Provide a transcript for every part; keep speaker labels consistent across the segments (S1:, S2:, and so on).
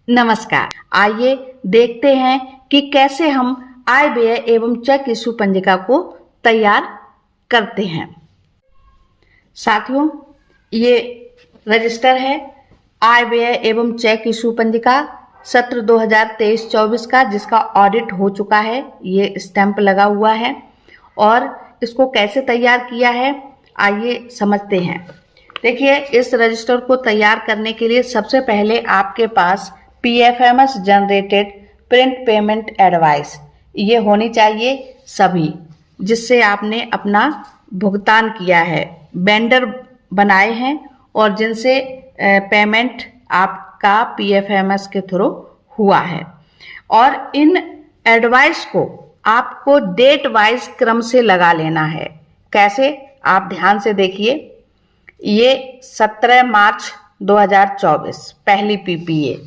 S1: नमस्कार। आइए देखते हैं कि कैसे हम आय व्यय एवं चेक इशू पंजिका को तैयार करते हैं। साथियों, ये रजिस्टर है आय व्यय एवं चेक इशू पंजिका सत्र 2023-24 का, जिसका ऑडिट हो चुका है। ये स्टैंप लगा हुआ है और इसको कैसे तैयार किया है आइए समझते हैं। देखिए, इस रजिस्टर को तैयार करने के लिए सबसे पहले आपके पास PFMS generated print payment advice ये होनी चाहिए सभी, जिससे आपने अपना भुगतान किया है, वेंडर बनाए हैं और जिनसे पेमेंट आपका PFMS के थ्रू हुआ है। और इन एडवाइस को आपको डेट वाइज क्रम से लगा लेना है। कैसे, आप ध्यान से देखिए। ये 17 मार्च 2024 पहली PPA,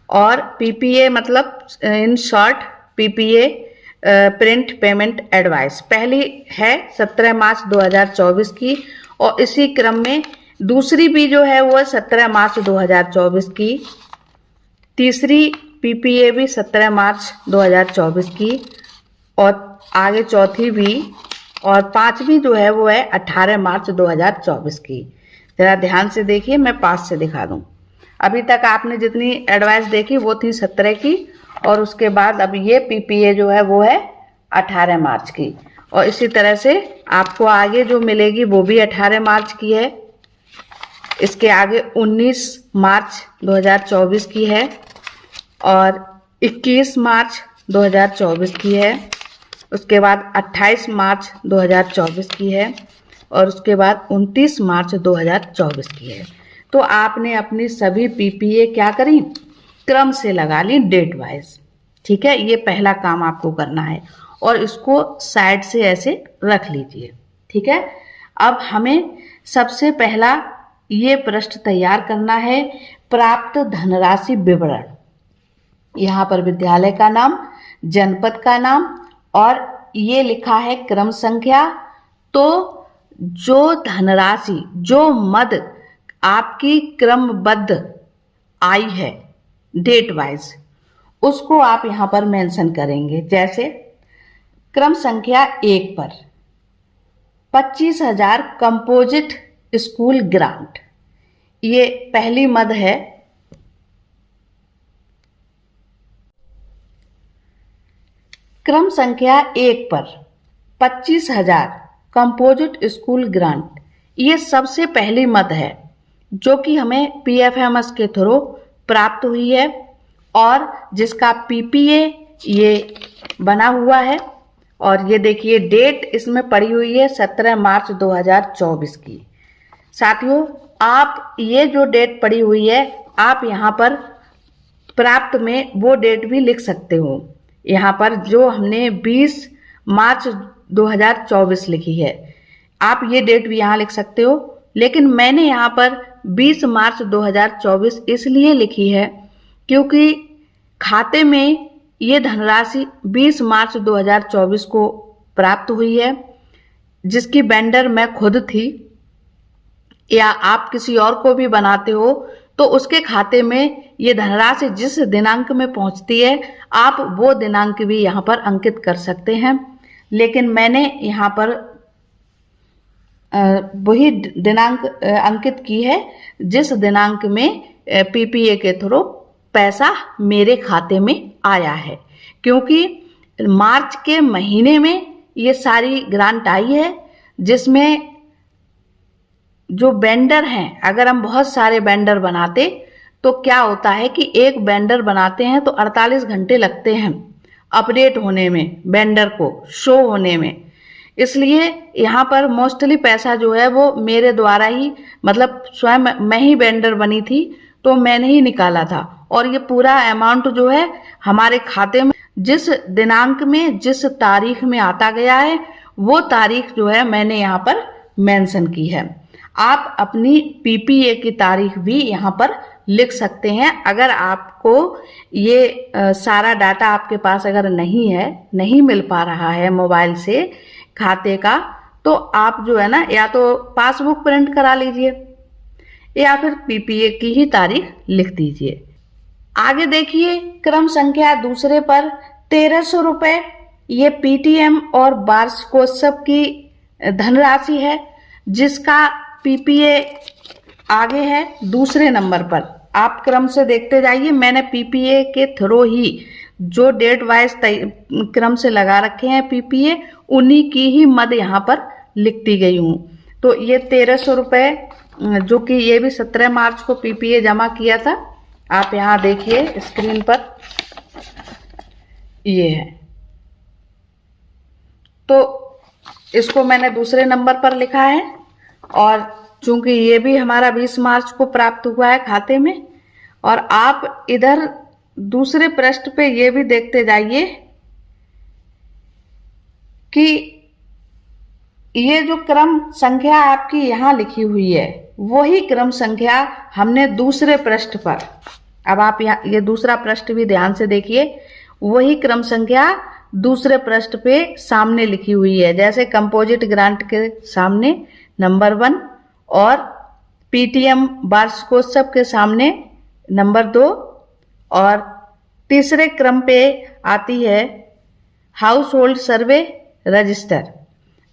S1: और PPA मतलब in short PPA print payment advice पहली है 17 मार्च 2024 की, और इसी क्रम में दूसरी भी जो है वो 17 मार्च 2024 की, तीसरी PPA भी 17 मार्च 2024 की, और आगे चौथी भी, और पांचवी जो है वो है 18 मार्च 2024 की। जरा ध्यान से देखिए, मैं पास से दिखा दूं। अभी तक आपने जितनी एडवाइस देखी वो थी 17 की, और उसके बाद अब ये PPA जो है वो है 18 मार्च की, और इसी तरह से आपको आगे जो मिलेगी वो भी 18 मार्च की है। इसके आगे 19 मार्च 2024 की है, और 21 मार्च 2024 की है। उसके बाद 28 मार्च 2024 की है, और उसके बाद 29 मार्च 2024 की है। तो आपने अपनी सभी PPA क्या करी, क्रम से लगा ली, डेट वाइज। ठीक है, ये पहला काम आपको करना है, और इसको साइड से ऐसे रख लीजिए। ठीक है, अब हमें सबसे पहला ये पृष्ठ तैयार करना है, प्राप्त धनराशि विवरण। यहाँ पर विद्यालय का नाम, जनपद का नाम, और ये लिखा है क्रम संख्या। तो जो धनराशि, जो मद आपकी क्रमबद्ध आई है डेट वाइज, उसको आप यहाँ पर मेंशन करेंगे। जैसे क्रम संख्या 1 पर 25,000 कंपोजिट स्कूल ग्रांट, ये पहली मद है। क्रम संख्या 1 पर 25,000 कंपोजिट स्कूल ग्रांट, ये सबसे पहली मद है जो कि हमें PFMS के थ्रू प्राप्त हुई है, और जिसका PPA ये बना हुआ है। और ये देखिए डेट इसमें पड़ी हुई है 17 मार्च 2024 की। साथियों, आप ये जो डेट पड़ी हुई है, आप यहाँ पर प्राप्त में वो डेट भी लिख सकते हो। यहाँ पर जो हमने 20 मार्च 2024 लिखी है, आप ये डेट भी यहाँ लिख सकते हो, लेकिन मैंने यहाँ पर 20 मार्च 2024 इसलिए लिखी है क्योंकि खाते में ये धनराशि 20 मार्च 2024 को प्राप्त हुई है, जिसकी वेंडर मैं खुद थी, या आप किसी और को भी बनाते हो तो उसके खाते में ये धनराशि जिस दिनांक में पहुंचती है, आप वो दिनांक भी यहाँ पर अंकित कर सकते हैं। लेकिन मैंने यहाँ पर वही दिनांक अंकित की है जिस दिनांक में PPA के थ्रू पैसा मेरे खाते में आया है, क्योंकि मार्च के महीने में ये सारी ग्रांट आई है, जिसमें जो वेंडर हैं, अगर हम बहुत सारे वेंडर बनाते तो क्या होता है कि एक वेंडर बनाते हैं तो 48 घंटे लगते हैं अपडेट होने में, वेंडर को शो होने में। इसलिए यहाँ पर मोस्टली पैसा जो है वो मेरे द्वारा ही, मतलब स्वयं मैं ही वेंडर बनी थी तो मैंने ही निकाला था, और ये पूरा अमाउंट जो है हमारे खाते में जिस दिनांक में, जिस तारीख में आता गया है, वो तारीख जो है मैंने यहाँ पर मेंशन की है। आप अपनी PPA की तारीख भी यहाँ पर लिख सकते हैं। अगर आपको ये सारा डाटा आपके पास अगर नहीं है, नहीं मिल पा रहा है मोबाइल से खाते का, तो आप जो है ना, या तो पासबुक प्रिंट करा लीजिए या फिर PPA की ही तारीख लिख दीजिए। आगे देखिए क्रम संख्या दूसरे पर 1300 रुपए, ये पीटीएम और वार्षिकोत्सव की धनराशि है, जिसका पीपीए आगे है दूसरे नंबर पर। आप क्रम से देखते जाइए, मैंने पीपीए के थ्रू ही जो डेट वाइज क्रम से लगा रखे हैं पीपीए, उन्हीं की ही मद यहाँ पर लिखती गई हूँ। तो ये 1300 रुपये, जो कि ये भी 17 मार्च को पीपीए जमा किया था, आप यहाँ देखिए स्क्रीन पर ये है। तो इसको मैंने दूसरे नंबर पर लिखा है, और चूंकि ये भी हमारा 20 मार्च को प्राप्त हुआ है खाते में। और आप इधर दूसरे पृष्ठ पे ये भी देखते जाइए कि ये जो क्रम संख्या आपकी यहाँ लिखी हुई है, वही क्रम संख्या हमने दूसरे पृष्ठ पर, अब आप यहाँ ये दूसरा पृष्ठ भी ध्यान से देखिए, वही क्रम संख्या दूसरे पृष्ठ पे सामने लिखी हुई है। जैसे कंपोजिट ग्रांट के सामने नंबर 1 और पीटीएम वार्षिकोत्सव के सामने नंबर 2, और तीसरे क्रम पे आती है हाउस होल्ड सर्वे रजिस्टर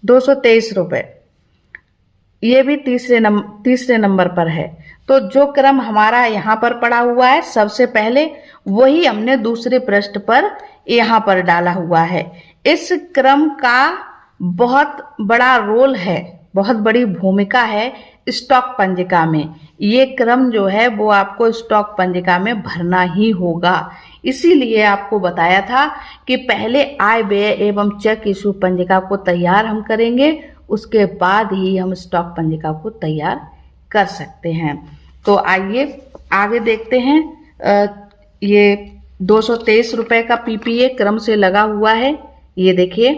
S1: 223 रुपये, ये भी तीसरे नंबर पर है। तो जो क्रम हमारा यहाँ पर पड़ा हुआ है सबसे पहले, वही हमने दूसरे पृष्ठ पर यहाँ पर डाला हुआ है। इस क्रम का बहुत बड़ा रोल है, बहुत बड़ी भूमिका है स्टॉक पंजिका में। ये क्रम जो है वो आपको स्टॉक पंजिका में भरना ही होगा। इसीलिए आपको बताया था कि पहले आय व्यय एवं चेक इशू पंजिका को तैयार हम करेंगे, उसके बाद ही हम स्टॉक पंजिका को तैयार कर सकते हैं। तो आइए आगे देखते हैं। ये 223 रुपये का पीपीए क्रम से लगा हुआ है, ये देखिए,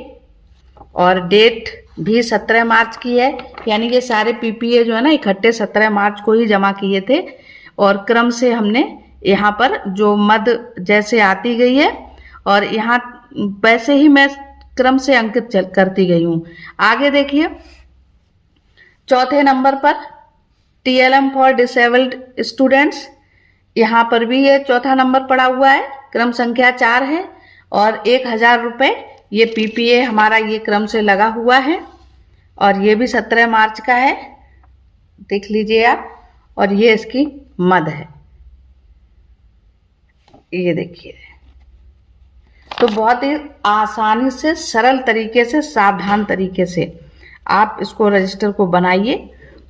S1: और डेट भी 17 मार्च की है। यानी ये सारे पीपीए जो है ना इकट्ठे 17 मार्च को ही जमा किए थे, और क्रम से हमने यहाँ पर जो मद जैसे आती गई है, और यहाँ वैसे ही मैं क्रम से अंकित करती गई हूँ। आगे देखिए चौथे नंबर पर टीएलएम फॉर डिसेबल्ड स्टूडेंट्स, यहाँ पर भी ये चौथा नंबर पड़ा हुआ है, क्रम संख्या 4 है, और 1000 रुपये ये पीपीए हमारा ये क्रम से लगा हुआ है, और ये भी 17 मार्च का है, देख लीजिए आप। और ये इसकी मद है, ये देखिए। तो बहुत ही आसानी से, सरल तरीके से, सावधान तरीके से आप इसको रजिस्टर को बनाइए,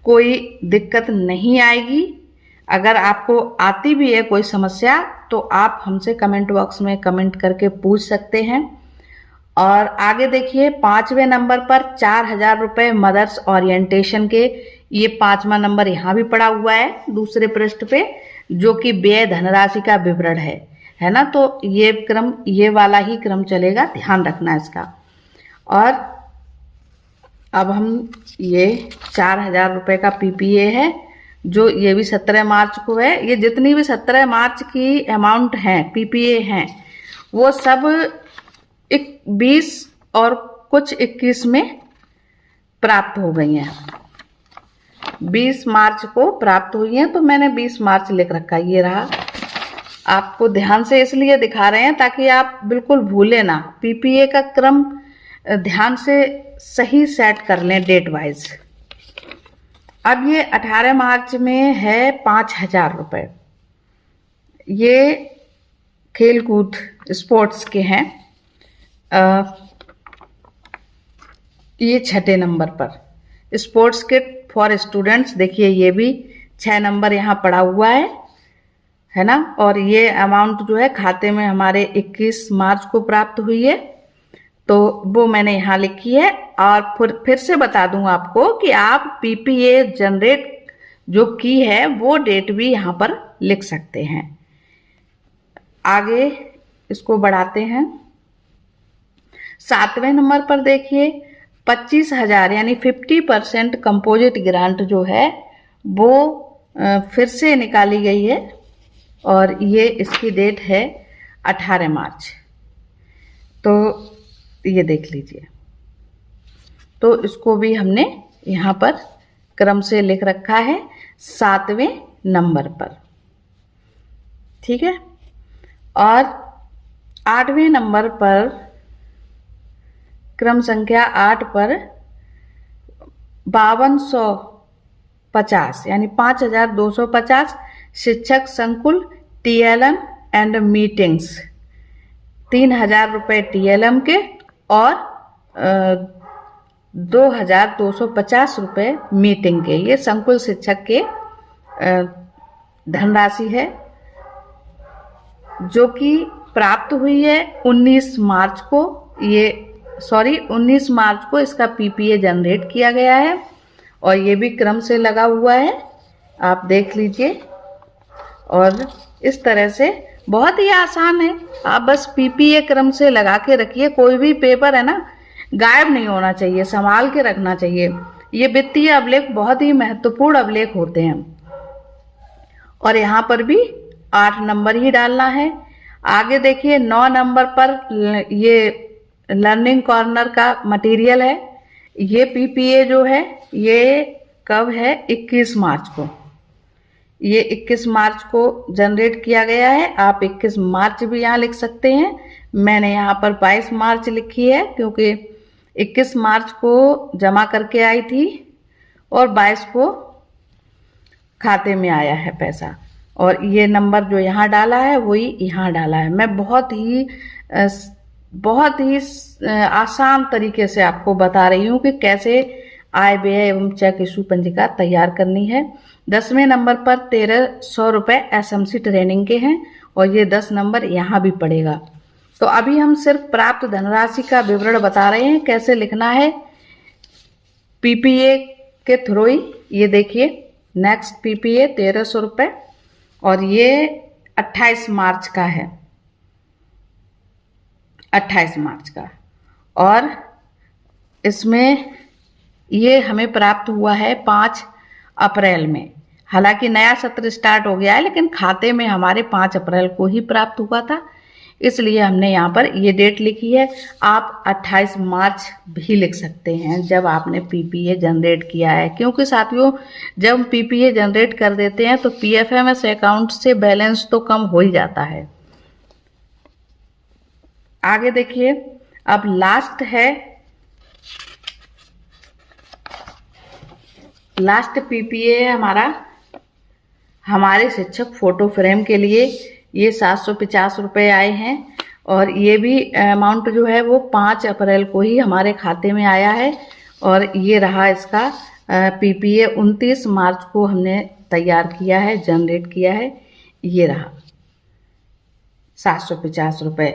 S1: कोई दिक्कत नहीं आएगी। अगर आपको आती भी है कोई समस्या तो आप हमसे कमेंट बॉक्स में कमेंट करके पूछ सकते हैं। और आगे देखिए 5वें नंबर पर 4000 रुपये मदर्स ओरिएंटेशन के, ये 5वां नंबर यहाँ भी पड़ा हुआ है दूसरे पृष्ठ पे, जो कि व्यय धनराशि का विवरण है ना। तो ये क्रम, ये वाला ही क्रम चलेगा, ध्यान रखना इसका। और अब हम ये 4000 रुपये का पीपीए है, जो ये भी 17 मार्च को है। ये जितनी भी 17 मार्च की अमाउंट हैं पीपीए हैं, वो सब 20 और कुछ 21 में प्राप्त हो गई हैं। 20 मार्च को प्राप्त हुई हैं, तो मैंने 20 मार्च लिख रखा, ये रहा। आपको ध्यान से इसलिए दिखा रहे हैं ताकि आप बिल्कुल भूले ना, पीपीए का क्रम ध्यान से सही सेट कर लें डेट वाइज। अब ये 18 मार्च में है 5000 रुपये, ये खेल कूद स्पोर्ट्स के हैं। ये 6ठे नंबर पर स्पोर्ट्स किट फॉर स्टूडेंट्स, देखिए ये भी 6 नंबर यहाँ पड़ा हुआ है ना। और ये अमाउंट जो है खाते में हमारे 21 मार्च को प्राप्त हुई है, तो वो मैंने यहाँ लिखी है। और फिर से बता दूं आपको कि आप पीपीए जनरेट जो की है वो डेट भी यहाँ पर लिख सकते हैं। आगे इसको बढ़ाते हैं। 7वें नंबर पर देखिए 25,000 यानी 50% कंपोजिट ग्रांट जो है वो फिर से निकाली गई है, और ये इसकी डेट है 18 मार्च। तो ये देख लीजिए, तो इसको भी हमने यहाँ पर क्रम से लिख रखा है 7वें नंबर पर, ठीक है। और 8वें नंबर पर, क्रम संख्या 8 पर 5250 यानी 5250 शिक्षक संकुल TLM एंड मीटिंग्स, 3000 रुपये TLM के और 2250 रुपये मीटिंग के। ये संकुल शिक्षक के धनराशि है जो कि प्राप्त हुई है 19 मार्च को। 19 मार्च को इसका PPA जनरेट किया गया है और ये भी क्रम से लगा हुआ है, आप देख लीजिए। और इस तरह से बहुत ही आसान है, आप बस PPA क्रम से लगा के रखिए। कोई भी पेपर है ना, गायब नहीं होना चाहिए, संभाल के रखना चाहिए। ये वित्तीय अभिलेख बहुत ही महत्वपूर्ण अभिलेख होते हैं। और यहाँ पर भी 8 नंबर ही डालना है। आगे देखिए 9 नंबर पर ये लर्निंग कॉर्नर का मटेरियल है। ये PPA जो है ये कब है, 21 मार्च को। ये 21 मार्च को जनरेट किया गया है। आप 21 मार्च भी यहाँ लिख सकते हैं, मैंने यहाँ पर 22 मार्च लिखी है क्योंकि 21 मार्च को जमा करके आई थी और 22 को खाते में आया है पैसा। और ये नंबर जो यहाँ डाला है वही यहाँ डाला है। मैं बहुत ही आसान तरीके से आपको बता रही हूँ कि कैसे आय व्यय एवं चेक इशू पंजिका तैयार करनी है। 10वें नंबर पर 1300 रुपये SMC ट्रेनिंग के हैं और ये 10 नंबर यहाँ भी पड़ेगा। तो अभी हम सिर्फ प्राप्त धनराशि का विवरण बता रहे हैं कैसे लिखना है PPA के थ्रू ही। ये देखिए नेक्स्ट PPA 1300 रुपये और ये 28 मार्च का है, 28 मार्च का। और इसमें ये हमें प्राप्त हुआ है 5 अप्रैल में। हालांकि नया सत्र स्टार्ट हो गया है लेकिन खाते में हमारे 5 अप्रैल को ही प्राप्त हुआ था, इसलिए हमने यहाँ पर ये डेट लिखी है। आप 28 मार्च भी लिख सकते हैं जब आपने PPA जनरेट किया है, क्योंकि साथियों जब PPA जनरेट कर देते हैं तो PFMS अकाउंट से बैलेंस तो कम हो ही जाता है। आगे देखिए, अब लास्ट है, लास्ट PPA है हमारा हमारे शिक्षक फोटो फ्रेम के लिए। ये 750 रुपये आए हैं और ये भी अमाउंट जो है वो 5 अप्रैल को ही हमारे खाते में आया है। और ये रहा इसका PPA 29 मार्च को हमने तैयार किया है, जनरेट किया है। ये रहा 750 रुपये।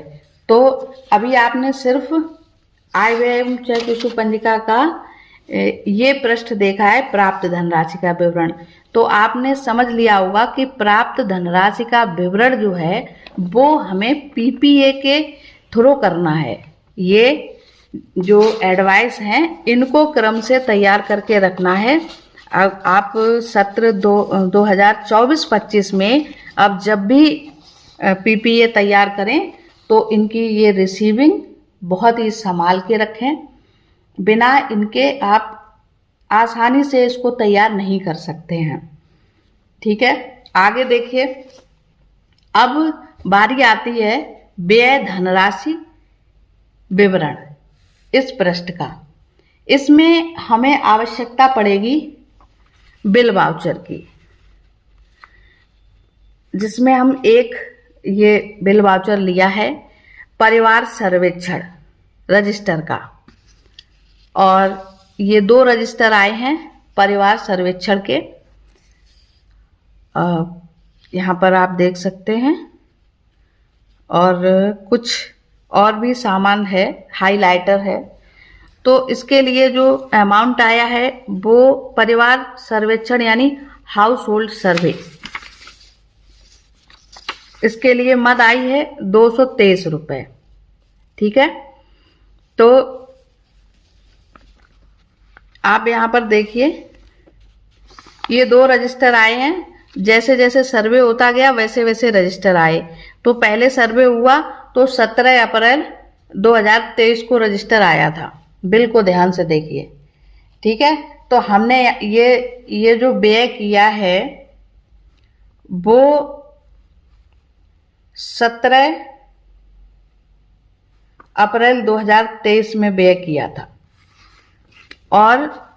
S1: तो अभी आपने सिर्फ आय व्यय एवं चेक इशू पंजिका का ये पृष्ठ देखा है, प्राप्त धनराशि का विवरण। तो आपने समझ लिया होगा कि प्राप्त धनराशि का विवरण जो है वो हमें PPA के थ्रू करना है। ये जो एडवाइस हैं इनको क्रम से तैयार करके रखना है। अब आप सत्र 2024-25 में अब जब भी PPA तैयार करें तो इनकी ये रिसीविंग बहुत ही संभाल के रखें। बिना इनके आप आसानी से इसको तैयार नहीं कर सकते हैं, ठीक है। आगे देखिए, अब बारी आती है व्यय धनराशि विवरण इस पृष्ठ का। इसमें हमें आवश्यकता पड़ेगी बिल वाउचर की, जिसमें हम एक ये बिल वाउचर लिया है परिवार सर्वेक्षण रजिस्टर का, और ये 2 रजिस्टर आए हैं परिवार सर्वेक्षण के। यहाँ पर आप देख सकते हैं, और कुछ और भी सामान है, हाइलाइटर है। तो इसके लिए जो अमाउंट आया है वो परिवार सर्वेक्षण यानी हाउस होल्ड सर्वे, इसके लिए मद आई है 223 रुपये, ठीक है। तो आप यहाँ पर देखिए ये 2 रजिस्टर आए हैं। जैसे जैसे सर्वे होता गया वैसे वैसे रजिस्टर आए। तो पहले सर्वे हुआ तो 17 अप्रैल 2023 को रजिस्टर आया था। बिल को ध्यान से देखिए, ठीक है। तो हमने ये जो व्यय किया है वो 17 अप्रैल 2023 में व्यय किया था। और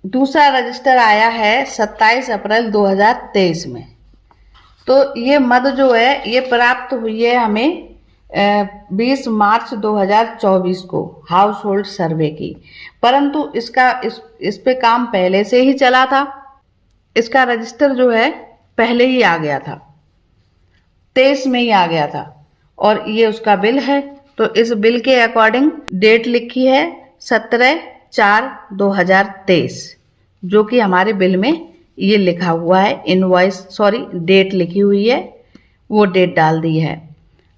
S1: दूसरा रजिस्टर आया है 27 अप्रैल 2023 में। तो ये मद जो है ये प्राप्त हुई है हमें 20 मार्च 2024 को हाउस होल्ड सर्वे की, परंतु इस पे काम पहले से ही चला था। इसका रजिस्टर जो है पहले ही आ गया था, 23 में ही आ गया था। और ये उसका बिल है। तो इस बिल के अकॉर्डिंग डेट लिखी है 17/4/2023, जो कि हमारे बिल में ये लिखा हुआ है, डेट लिखी हुई है, वो डेट डाल दी है।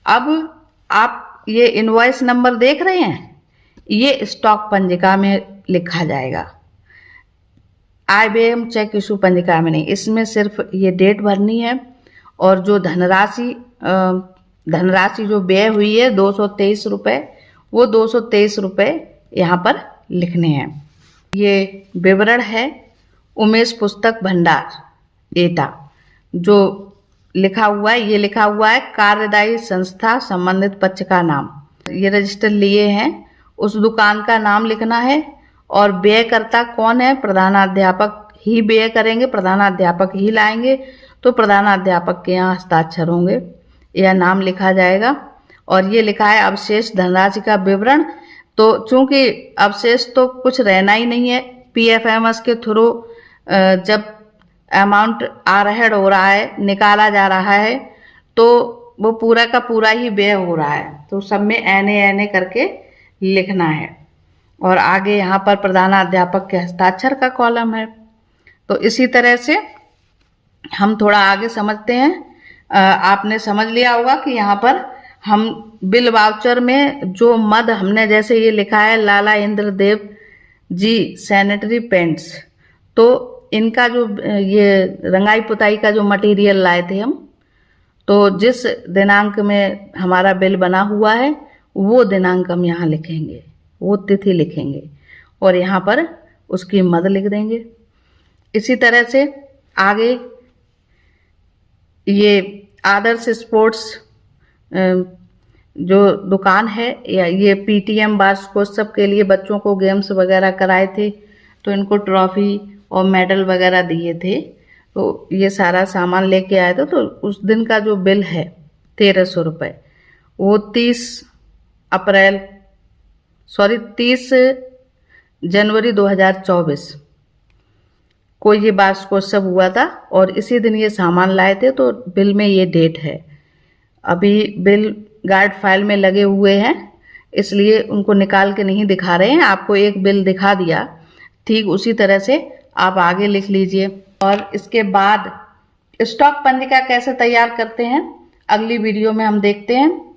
S1: अब आप ये इनवॉइस नंबर देख रहे हैं, ये स्टॉक पंजिका में लिखा जाएगा, आय व्यय एवं चेक इशू पंजिका में नहीं। इसमें सिर्फ ये डेट भरनी है और जो धनराशि जो व्यय हुई है 223 रुपये, वो 223 रुपये यहाँ पर लिखने हैं। ये विवरण है उमेश पुस्तक भंडार एटा, जो लिखा हुआ है, ये लिखा हुआ है कार्यदायी संस्था संबंधित पक्ष का नाम। ये रजिस्टर लिए हैं, उस दुकान का नाम लिखना है। और व्ययकर्ता कौन है, प्रधानाध्यापक ही व्यय करेंगे, प्रधानाध्यापक ही लाएंगे, तो प्रधानाध्यापक के यहाँ हस्ताक्षर होंगे, यह नाम लिखा जाएगा। और ये लिखा है अवशेष धनराशि का विवरण। तो चूंकि अवशेष तो कुछ रहना ही नहीं है, PFMS के थ्रू जब अमाउंट आहरण हो रहा है, निकाला जा रहा है, तो वो पूरा का पूरा ही व्यय हो रहा है, तो सब में NA करके लिखना है। और आगे यहाँ पर प्रधानाध्यापक के हस्ताक्षर का कॉलम है। तो इसी तरह से हम थोड़ा आगे समझते हैं। आपने समझ लिया होगा कि यहाँ पर हम बिल वाउचर में जो मद हमने, जैसे ये लिखा है लाला इंद्रदेव जी सैनिटरी पेंट्स, तो इनका जो ये रंगाई पुताई का जो मटेरियल लाए थे हम, तो जिस दिनांक में हमारा बिल बना हुआ है वो दिनांक हम यहाँ लिखेंगे, वो तिथि लिखेंगे और यहाँ पर उसकी मद लिख देंगे। इसी तरह से आगे ये आदर्श स्पोर्ट्स जो दुकान है, ये PTM वार्षिकोत्सव के लिए बच्चों को गेम्स वगैरह कराए थे, तो इनको ट्रॉफी और मेडल वगैरह दिए थे। तो ये सारा सामान लेके आए थे। तो उस दिन का जो बिल है 1300 रुपये, वो 30 जनवरी 2024 को ये वार्षिकोत्सव हुआ था और इसी दिन ये सामान लाए थे। तो बिल में ये डेट है। अभी बिल गार्ड फाइल में लगे हुए हैं, इसलिए उनको निकाल के नहीं दिखा रहे हैं। आपको एक बिल दिखा दिया, ठीक उसी तरह से आप आगे लिख लीजिए। और इसके बाद स्टॉक पंजिका कैसे तैयार करते हैं, अगली वीडियो में हम देखते हैं।